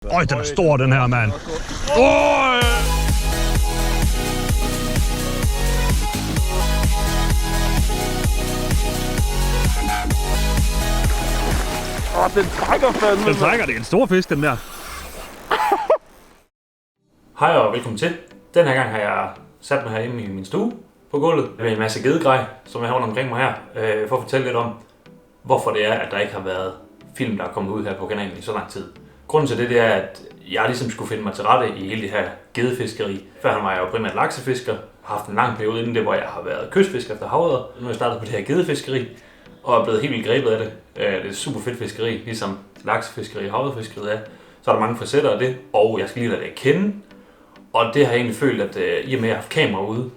Øj, den er stor, den her, mand. Øj! Den trækker fandme. Den trækker, det er en stor fisk, den der. Hej og velkommen til. Den her gang har jeg sat mig herinde i min stue på gulvet med en masse gedegrej, som jeg har rundt omkring mig her, for at fortælle lidt om, hvorfor det er, at der ikke har været film, der er kommet ud her på kanalen i så lang tid. Grunden til det er, at jeg ligesom skulle finde mig til rette i hele det her gedefiskeri. Før var jeg jo primært laksefisker, har haft en lang periode inden det, hvor jeg har været kystfisker efter havørred. Nu er jeg startet på det her gedefiskeri, og er blevet helt vildt grebet af det. Det er super fedt fiskeri, ligesom laksefiskeri og havørredfiskeriet er. Så er der mange facetter af det, og jeg skal lige lade det kende. Og det har jeg egentlig følt, at i og med at jeg har haft kamera ude,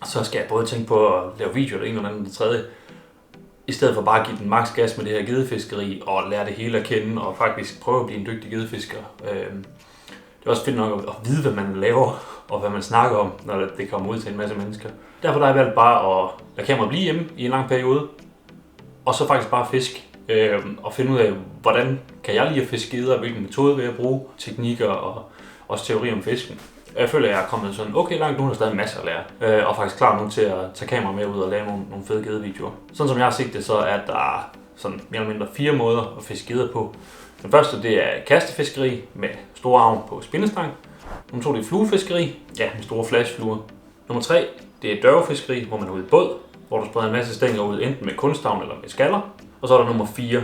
så skal jeg både tænke på at lave videoer, det ene eller andet det tredje, i stedet for bare at give den maks gas med det her gedefiskeri og lære det hele at kende og faktisk prøve at blive en dygtig gedefisker. Det er også fedt nok at vide, hvad man laver og hvad man snakker om, når det kommer ud til en masse mennesker. Derfor har jeg valgt bare at lade kameraet blive hjemme i en lang periode, og så faktisk bare fisk og finde ud af, hvordan kan jeg lide at fiske geder, hvilken metode vil jeg bruge, teknikker og også teori om fisken. Jeg føler, at jeg er kommet sådan okay langt nu, er der stadig masser at lære, og faktisk klar nu til at tage kamera med ud og lave nogle fede gedevideoer. Sådan som jeg har set det, så er der sådan mere eller mindre 4 måder at fiske geder på. Den første, det er kastefiskeri med store avn på spindestang. Nummer 2, det er fluefiskeri, ja, med store flashfluer. Nummer 3, det er dørvefiskeri, hvor man er ude i båd, hvor du spreder en masse stænger ud, enten med kunstavn eller med skaller. Og så er der nummer 4,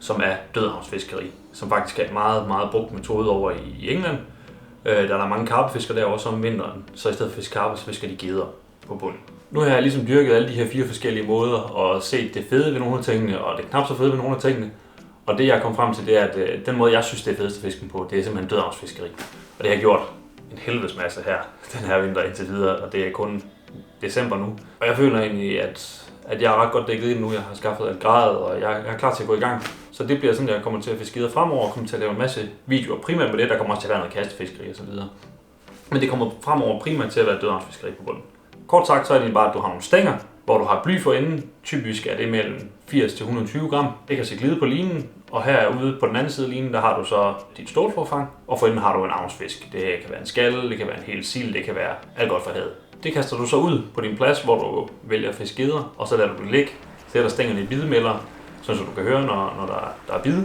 som er dødehavsfiskeri, som faktisk er en meget, meget brugt metode over i England. Der er mange karpefiskere der også om vinteren, så i stedet for at fiske karpe, så fisker de geder på bunden. Nu har jeg ligesom dyrket alle de her 4 forskellige måder og set det fede ved nogle af tingene, og det knap så fede ved nogle af tingene. Og det jeg kom frem til, det er, at den måde jeg synes det er fedeste fisken på, det er simpelthen dødehavsfiskeri. Og det har jeg gjort en helvedes masse her, den her vinter indtil videre, og det er kun december nu. Og jeg føler egentlig, at jeg er ret godt dækket ind nu, jeg har skaffet et grad, og jeg er klar til at gå i gang. Så det bliver sådan, at jeg kommer til at fiske geder fremover, og kommer til at lave en masse videoer, primært med det, der kommer også til at være noget kastefiskeri og så videre. Men det kommer fremover primært til at være dødehavsfiskeri på bunden. Kort sagt, så er det bare, at du har nogle stænger, hvor du har bly for enden. Typisk er det mellem 80 til 120 gram. Det kan se glide på linen, og herude på den anden side af linen, der har du så dit stålforfang, og for enden har du en avnsfisk. Det kan være en skalle, det kan være en hel sild, det kan være alt godt fra havet. Det kaster du så ud på din plads, hvor du vælger at fiske geder, og så lader du det ligge, sætter stængerne i bidemælder, så du kan høre, når der er bid.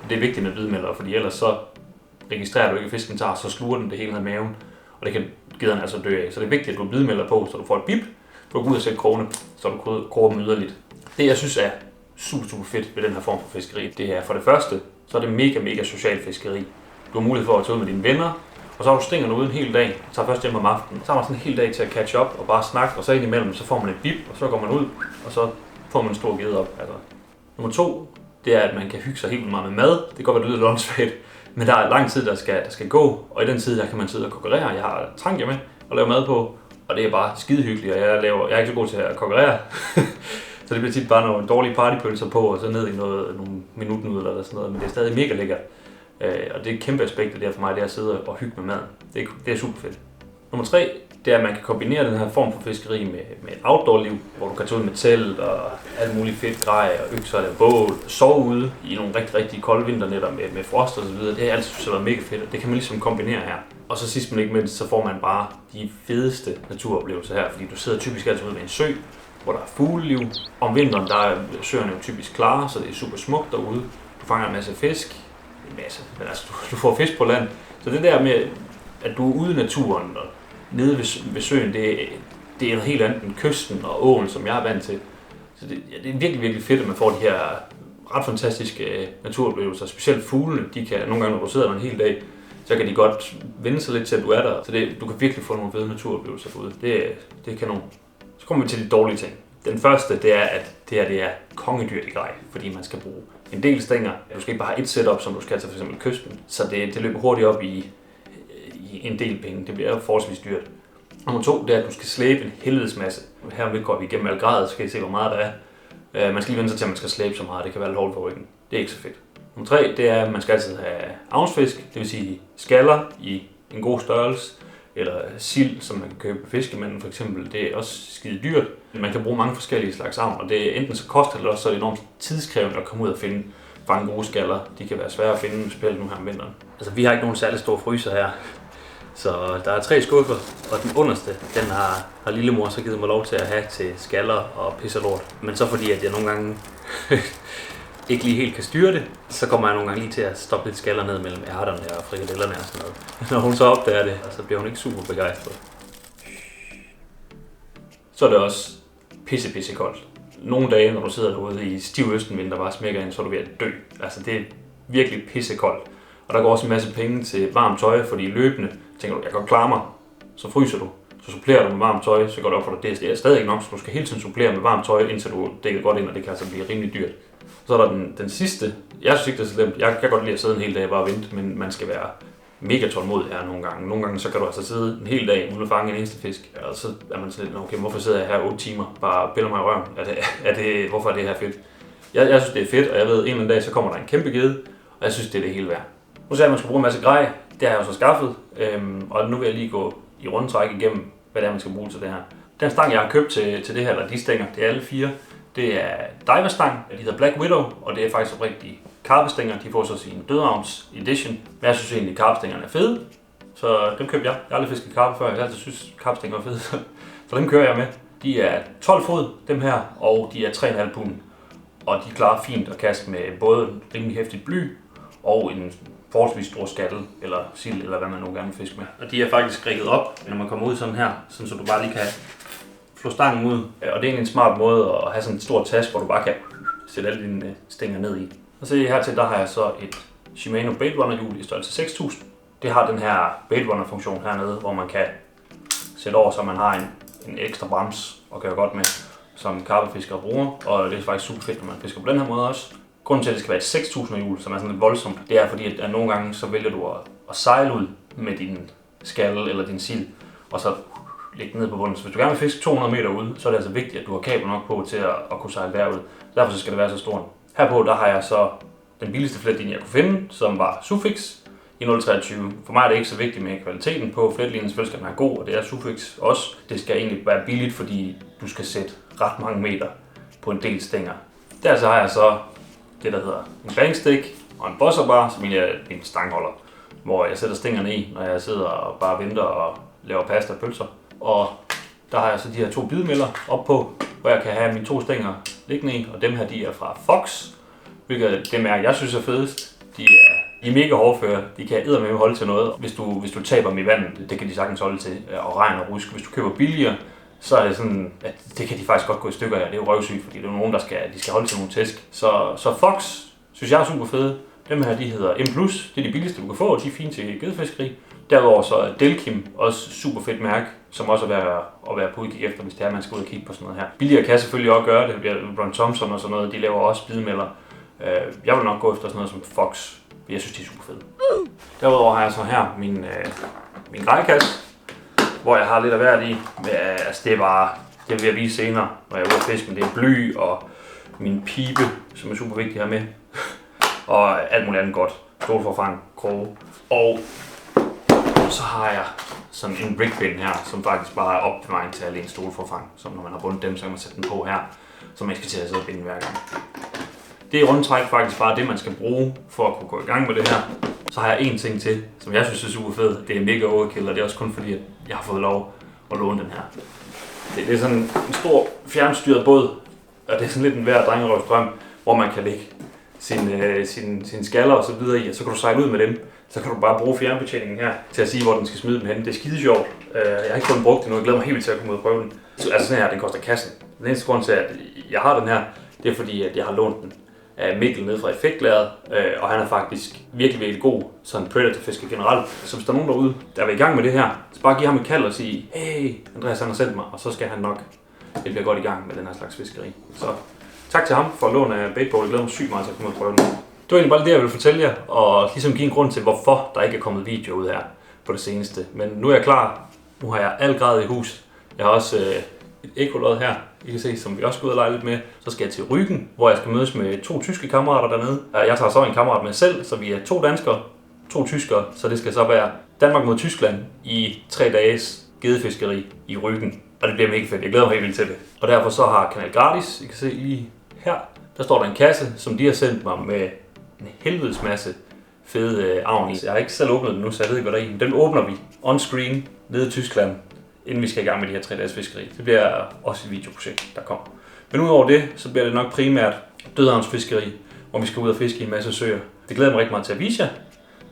Det er vigtigt med bidemælder, fordi ellers så registrerer du ikke, at fisken tager, så sluger den det hele ned i maven, og det kan gederne altså dø af. Så det er vigtigt, at du bidemælder på, så du får et bip, du kan gå ud og sætte krogene, så du kroger dem yderligt. Det jeg synes er super fedt ved den her form for fiskeri, det er for det første, så er det mega social fiskeri. Du har mulighed for at tage ud med dine venner, og så har du stængerne ude en hel dag, tager først hjem om aftenen, så har man sådan en hel dag til at catch up og bare snakke, og så indimellem, så får man et bip, og så går man ud, og så får man en stor gede op. Altså. Nummer 2, det er, at man kan hygge sig helt vildt meget med mad. Det kan godt være, det lyder lidt åndssvagt, men der er lang tid, der skal gå, og i den tid, der kan man sidde og kokkerere. Jeg har trangier med og lave mad på, og det er bare skide hyggeligt, og jeg er ikke så god til at kokkerere. Så det bliver tit bare nogle dårlige partypølser på, og så ned i nogle minutnudler eller sådan noget, men det er stadig mega lækkert. Og det er et kæmpe aspekt af det for mig, det er at sidde og hygge med maden. Det er super fedt. Nummer 3, det er, at man kan kombinere den her form for fiskeri med et outdoor-liv, hvor du kan tage ud med telt og alt muligt fedt grej og økser eller bål, sove ude i nogle rigtig kolde vinternætter med frost og så videre. Det er altid så mega fedt, og det kan man ligesom kombinere her. Og så sidst men ikke mindst, så får man bare de fedeste naturoplevelser her, fordi du sidder typisk altid ude ved en sø, hvor der er fugleliv. Om vinteren, der er søerne jo typisk klare, så det er super smukt derude. Du fanger en masse fisk. Men altså, du får fisk på land. Så det der med, at du er ude i naturen og nede ved søen, det er noget helt andet end kysten og åen, som jeg er vant til. Så det er virkelig fedt, at man får de her ret fantastiske naturoplevelser. Specielt fuglene, de kan nogle gange, når du sidder der en hel dag, så kan de godt vende sig lidt til, at du er der. Så du kan virkelig få nogle fede naturoplevelser derude. Det er kanon. Så kommer vi til de dårlige ting. Den første, det er, at det er kongedyrt i grej, fordi man skal bruge en del stænger. Du skal ikke bare have et setup, som du skal til f.eks. kysten. Så det løber hurtigt op i en del penge. Det bliver forholdsvis dyrt. Nummer 2, det er, at du skal slæbe en helvedes masse. Her går vi igennem alle grader, så kan I se, hvor meget der er. Man skal lige vende sig til, at man skal slæbe så meget. Det kan være lidt hårdt for ryggen. Det er ikke så fedt. Nummer 3, det er, at man skal altid have avnsfisk, det vil sige skaller i en god størrelse. Eller sild, som man kan købe på fiskemanden for eksempel, det er også skide dyrt. Man kan bruge mange forskellige slags avn, og det er enten så koster det også, så er det enormt tidskrævende at komme ud og finde fange gode skaller. De kan være svære at finde, specielt nu her om vinteren. Altså, vi har ikke nogen særlig store fryser her. Så der er 3 skuffer, og den underste, den har lillemor så givet mig lov til at have til skaller og pis og lort. Men så fordi, at jeg nogle gange ikke lige helt kan styre det, så kommer jeg nogle gange lige til at stoppe lidt skaller ned mellem ærterne og frikadellerne og sådan noget. Når hun så opdager det, så bliver hun ikke super begejstret. Så er det også pisse koldt. Nogle dage, når du sidder derude i stiv østenvind, der bare smækker ind, så er du ved at dø. Altså, det er virkelig pisse koldt. Og der går også en masse penge til varmt tøj, fordi løbende tænker du, jeg kan godt klare mig, så fryser du. Så supplerer du med varmt tøj, så går det op for dig. Det er stadig ikke nok, så du skal hele tiden supplere med varmt tøj, indtil du dækker godt ind, og det kan altså blive rimelig dyrt. Så er der den sidste. Jeg synes ikke, det er så slemt. Jeg kan godt lide at sidde en hel dag bare og vente, men man skal være mega tålmodig her nogle gange. Nogle gange så kan du altså sidde en hel dag uden at fange en eneste fisk. Og så er man sådan lidt, okay, hvorfor sidder jeg her 8 timer bare og piller mig i røven? Hvorfor er det her fedt? Jeg synes, det er fedt, og jeg ved, en eller anden dag, så kommer der en kæmpe gede, og jeg synes, det er det hele værd. Nu sagde jeg, at man skulle bruge en masse grej. Det har jeg jo så skaffet, og nu vil jeg lige gå i rundtræk igennem, hvad det er, man skal bruge til det her. Den stang, jeg har købt til det her, eller de stænger, det er alle 4. Det er diverstang, de hedder Black Widow, og det er faktisk oprigtige karpestænger. De får så sin dødravns edition, men jeg synes egentlig, at karpestængerne er fede, så dem købte jeg. Jeg har aldrig fisket karpe før, jeg har altid synes, karpestænger er fede, så dem kører jeg med. De er 12 fod, dem her, og de er 3,5 pund, og de klarer fint at kaste med både en rimelig hæftigt bly og en forholdsvis stor skattel, eller sild, eller hvad man nu gerne vil fiske med. Og de er faktisk rigget op, når man kommer ud sådan her, sådan så du bare lige kan flå stangen ud. Og det er egentlig en smart måde at have sådan en stor taske, hvor du bare kan sætte alle dine stænger ned i. Og så hertil, der har jeg så et Shimano Bait Runner hjul i størrelse 6000. Det har den her Bait Runner funktion hernede, hvor man kan sætte over, så man har en ekstra brems og gøre godt med, som karpefiskere bruger. Og det er faktisk super fedt, når man fisker på den her måde også. Grunden til, at det skal være et 6000 hjul, som er sådan lidt voldsomt, det er fordi, at nogle gange så vælger du at sejle ud med din skalle eller din sild, og så lægge den ned på bunden. Så hvis du gerne vil fiske 200 meter ude, så er det altså vigtigt, at du har kabel nok på til at kunne sejle derud. Derfor så skal det være så stort. Herpå der har jeg så den billigste fletlinje, jeg kunne finde, som var Sufix i 0,23. For mig er det ikke så vigtigt med kvaliteten på fletlinjen, selvfølgelig skal den være god, og det er Sufix også. Det skal egentlig være billigt, fordi du skal sætte ret mange meter på en del stænger. Der så har jeg så det, der hedder en bankstick og en bosserbar, som egentlig er en stangholder, hvor jeg sætter stængerne i, når jeg sidder og bare venter og laver pasta og pølser. Og der har jeg så de her 2 bidemælder op på, hvor jeg kan have mine 2 stænger liggende i, og dem her, de er fra Fox, hvilket er det mærke, jeg synes er fedest. De er mega hårdføre, de kan eddermame holde til noget, hvis du taber dem i vandet, det kan de sagtens holde til, og regn og rusk. Hvis du køber billigere, så er det sådan, at det kan de faktisk godt gå i stykker af. Det er jo røvsygt, fordi det er nogen, de skal holde til nogle tæsk. Så Fox synes jeg er super fede. Dem her, de hedder M+, det er de billigste, du kan få, og de er fine til gedefiskeri. Derudover så er Delkim også super fedt mærke, som også er værd at være på udkig efter, hvis det er, man skal ud og kigge på sådan noget her. Billigere kan selvfølgelig også gøre det. Ron Thompson og sådan noget, de laver også bidemælder. Jeg vil nok gå efter sådan noget som Fox, jeg synes, de er super fede. Derudover har jeg så her min grejkasse, hvor jeg har lidt af hvert i. Altså det vil jeg vise senere, når jeg er ude at fiske, men det er bly og min pibe, som er super vigtig her med. Og alt muligt andet godt. Stålforfang, kroge. Og så har jeg sådan en rigpin her, som faktisk bare er opbevaring til alene stålforfang. Så når man har bundet dem, så kan man sætte den på her, så man ikke skal til at sidde og binde hver gang. Det er rundtræk faktisk bare det, man skal bruge for at kunne gå i gang med det her. Så har jeg en ting til, som jeg synes er super fed. Det er mega overkill, og det er også kun fordi, at jeg har fået lov at låne den her. Det er sådan en stor fjernstyret båd, og det er sådan lidt en hver drengerøvsdrøm, hvor man kan lægge sine skaller og så videre i, og så kan du sejle ud med dem. Så kan du bare bruge fjernbetjeningen her til at sige, hvor den skal smide den hen. Det er skide sjovt. Jeg har ikke fået den brugt endnu. Jeg glæder mig helt vildt til at komme ud og prøve den. Altså sådan her, den koster kassen. Den eneste grund til, at jeg har den her, det er fordi, at jeg har lånt den af Mikkel nede fra Effektlæret, og han er faktisk virkelig god sådan predatorfisker generelt. Så hvis der er nogen derude, der er i gang med det her, så bare giv ham et kald og sige, hey, Andreas han har sendt mig, og så skal han nok bliver godt i gang med den her slags fiskeri. Så tak til ham for at låne baitball. Jeg glæder mig sygt meget til at komme ud og prøve den. Det var egentlig bare det, jeg ville fortælle jer, og ligesom give en grund til, hvorfor der ikke er kommet video ud her på det seneste. Men nu er jeg klar. Nu har jeg al grad i hus. Jeg har også et ekolod her, I kan se, som vi også skal ud og lege lidt med. Så skal jeg til Rügen, hvor jeg skal mødes med 2 tyske kammerater dernede. Jeg tager så en kammerat med selv, så vi er 2 danskere, 2 tyskere. Så det skal så være Danmark mod Tyskland i 3 dages gedefiskeri i Rügen. Og det bliver mega fedt. Jeg glæder mig helt vildt til det. Og derfor så har Kanal Gratis, I kan se lige her, der står der en kasse, som de har sendt mig med en helvedes masse fede avn i. Jeg har ikke selv åbnet den nu, så jeg ved ikke, hvad der er i. Men den åbner vi on-screen nede i Tyskland, inden vi skal i gang med de her 3-dages fiskeri. Det bliver også et videoprojekt, der kommer. Men udover det, så bliver det nok primært dødehavnsfiskeri, hvor vi skal ud og fiske i en masse søer. Det glæder mig rigtig meget til at vise jer.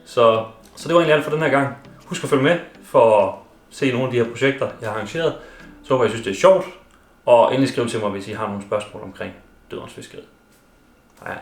Så det var egentlig alt for den her gang. Husk at følge med for at se nogle af de her projekter, jeg har arrangeret. Så håber jeg synes, det er sjovt. Og endelig skriv til mig, hvis I har nogle spørgsmål omkring dødehavnsfiskeri. Hej.